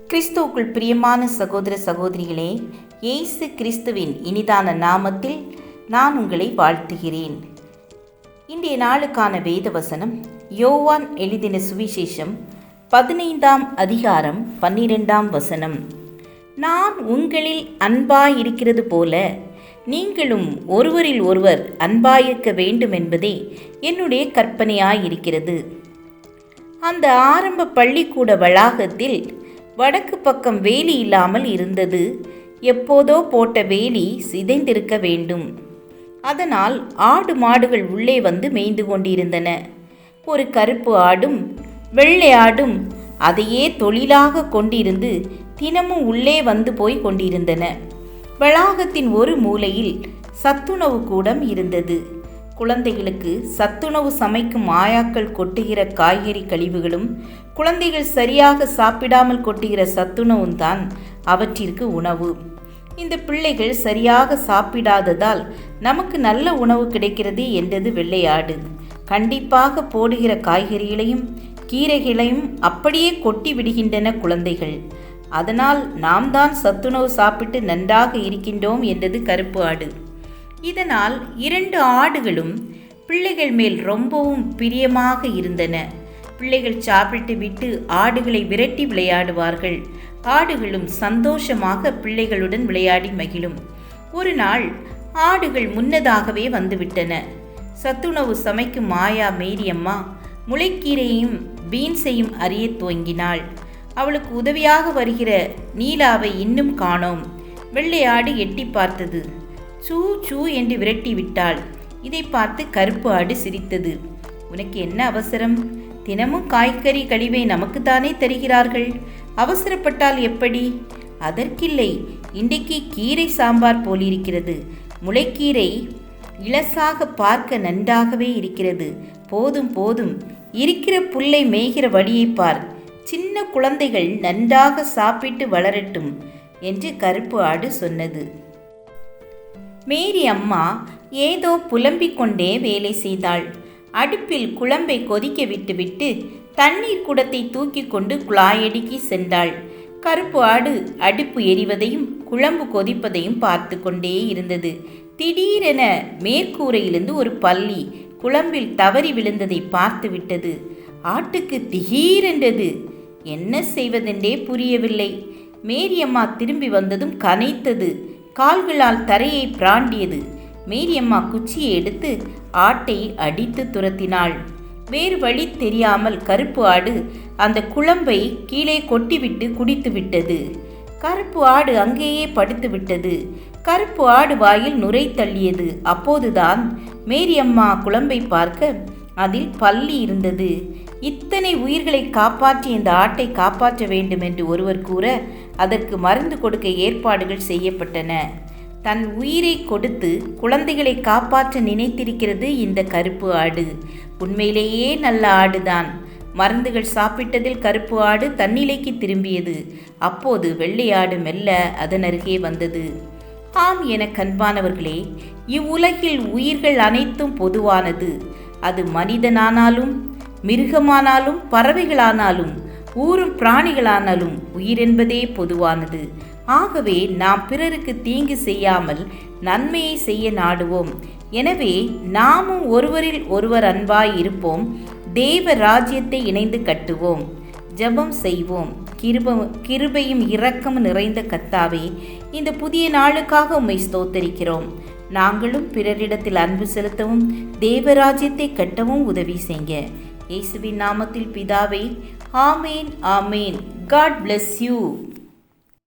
கிறிஸ்துவுக்குள் பிரியமான சகோதர சகோதரிகளே, இயேசு கிறிஸ்துவின் இனிதான நாமத்தில் நான் உங்களை வாழ்த்துகிறேன். இன்றைய நாளுக்கான வேத வசனம் யோவான் எழுதின சுவிசேஷம் 15ஆம் அதிகாரம் 12ஆம் வசனம். நான் உங்களில் அன்பாயிருக்கிறது போல நீங்களும் ஒருவரில் ஒருவர் அன்பாயிருக்க வேண்டும் என்பதே என்னுடைய கற்பனையாயிருக்கிறது. அந்த ஆரம்ப பள்ளிக்கூட வளாகத்தில் வடக்கு பக்கம் வேலி இல்லாமல் இருந்தது. எப்போதோ போட்ட வேலி சிதைந்திருக்க வேண்டும். அதனால் ஆடு மாடுகள் உள்ளே வந்து மேய்ந்து கொண்டிருந்தன. ஒரு கருப்பு ஆடும் வெள்ளை ஆடும் அதையே தொழிலாக கொண்டிருந்து தினமும் உள்ளே வந்து போய் கொண்டிருந்தன. வளாகத்தின் ஒரு மூலையில் சத்துணவு கூடம் இருந்தது. குழந்தைகளுக்கு சத்துணவு சமைக்கும் ஆயாக்கள் கொட்டுகிற காய்கறி கழிவுகளும் குழந்தைகள் சரியாக சாப்பிடாமல் கொட்டுகிற சத்துணவும் தான் அவற்றிற்கு உணவு. இந்த பிள்ளைகள் சரியாக சாப்பிடாததால் நமக்கு நல்ல உணவு கிடைக்கிறது என்றது வெள்ளையாடு. கண்டிப்பாக போடுகிற காய்கறிகளையும் கீரைகளையும் அப்படியே கொட்டி விடுகின்றன குழந்தைகள். அதனால் நாம் தான் சத்துணவு சாப்பிட்டு நன்றாக இருக்கின்றோம் என்றது கருப்பு ஆடு. இதனால் இரண்டு ஆடுகளும் பிள்ளைகள் மேல் ரொம்பவும் பிரியமாக இருந்தன. பிள்ளைகள் சாப்பிட்டு விட்டு ஆடுகளை விரட்டி விளையாடுவார்கள். ஆடுகளும் சந்தோஷமாக பிள்ளைகளுடன் விளையாடி மகிழும். ஒரு நாள் ஆடுகள் முன்னதாகவே வந்துவிட்டன. சத்துணவு சமைக்கும் மாயா மேரியம்மா முளைக்கீரையும் பீன்ஸையும் அறிய துவங்கினாள். அவளுக்கு உதவியாக வருகிற நீலாவை இன்னும் காணோம். வெள்ளையாடு எட்டி பார்த்தது. சூ சூ என்று விரட்டி விட்டாள். இதை பார்த்து கருப்பு ஆடு சிரித்தது. உனக்கு என்ன அவசரம்? தினமும் காய்கறி கழிவை நமக்குத்தானே தருகிறார்கள். அவசரப்பட்டால் எப்படி? அதற்கில்லை, இன்றைக்கு கீரை சாம்பார் போலிருக்கிறது. முளைக்கீரை இலசாக பார்க்க நன்றாகவே இருக்கிறது. போதும் போதும், இருக்கிற புல்லை மேய்கிற வழியை பார். சின்ன குழந்தைகள் நன்றாக சாப்பிட்டு வளரட்டும் என்று கருப்பு ஆடு சொன்னது. மேரி அம்மா ஏதோ புலம்பிக் கொண்டே வேலை செய்தாள். அடுப்பில் குழம்பை கொதிக்க விட்டுவிட்டு தண்ணீர் குடத்தை தூக்கி கொண்டு குழாயடிக்கு சென்றாள். கருப்பு ஆடு அடுப்பு எரிவதையும் குழம்பு கொதிப்பதையும் பார்த்து கொண்டே இருந்தது. திடீரென மேற்கூரையிலிருந்து ஒரு பல்லி குழம்பில் தவறி விழுந்ததை பார்த்து விட்டது. ஆட்டுக்கு திடீரென்றது. என்ன செய்வதென்றே புரியவில்லை. மேரியம்மா திரும்பி வந்ததும் கனைத்தது. கால்களால் தரையை பிராண்டியது. மேரியம்மா குச்சியை எடுத்து ஆட்டை அடித்து துரத்தினாள். வேறு வழி தெரியாமல் கருப்பு ஆடு அந்த குழம்பை கீழே கொட்டிவிட்டு குடித்து விட்டது. கருப்பு ஆடு அங்கேயே படுத்து விட்டது. கருப்பு ஆடு வாயில் நுரை தள்ளியது. அப்போதுதான் மேரியம்மா குழம்பை பார்க்க அதில் பல்லி இருந்தது. இத்தனை உயிர்களை காப்பாற்றி இந்த ஆட்டை காப்பாற்ற வேண்டும் என்று ஒருவர் கூற அதற்கு மருந்து கொடுக்க ஏற்பாடுகள் செய்யப்பட்டன. தன் உயிரை கொடுத்து குழந்தைகளை காப்பாற்ற நினைத்திருக்கிறது இந்த கருப்பு ஆடு. உண்மையிலேயே நல்ல ஆடுதான். மருந்துகள் சாப்பிட்டதில் கருப்பு ஆடு தன்னிலைக்கு திரும்பியது. அப்போது வெள்ளையாடு மெல்ல அதன் அருகே வந்தது. ஆம் என கண்பானவர்களே, இவ்வுலகில் உயிர்கள் அனைத்தும் பொதுவானது. அது மனிதனானாலும் மிருகமானாலும் பறவைகளானாலும் ஊரும் பிராணிகளானாலும் உயிர் என்பதே பொதுவானது. ஆகவே நாம் பிறருக்கு தீங்கு செய்யாமல் நன்மையை செய்ய நாடுவோம். எனவே நாமும் ஒருவரில் ஒருவர் அன்பாய் இருப்போம். தேவ ராஜ்யத்தை இணைந்து கட்டுவோம். ஜெபம் செய்வோம். கிருபையும் இரக்கமும் நிறைந்த கர்த்தாவே, இந்த புதிய நாளுக்காக உம்மை ஸ்தோத்தரிக்கிறோம். நாங்களும் பிறரிடத்தில் அன்பு செலுத்தவும் தேவராஜ்யத்தை கட்டவும் உதவி செய்ய இயேசுவின் நாமத்தில் பிதாவே, ஆமேன் ஆமேன். God bless you.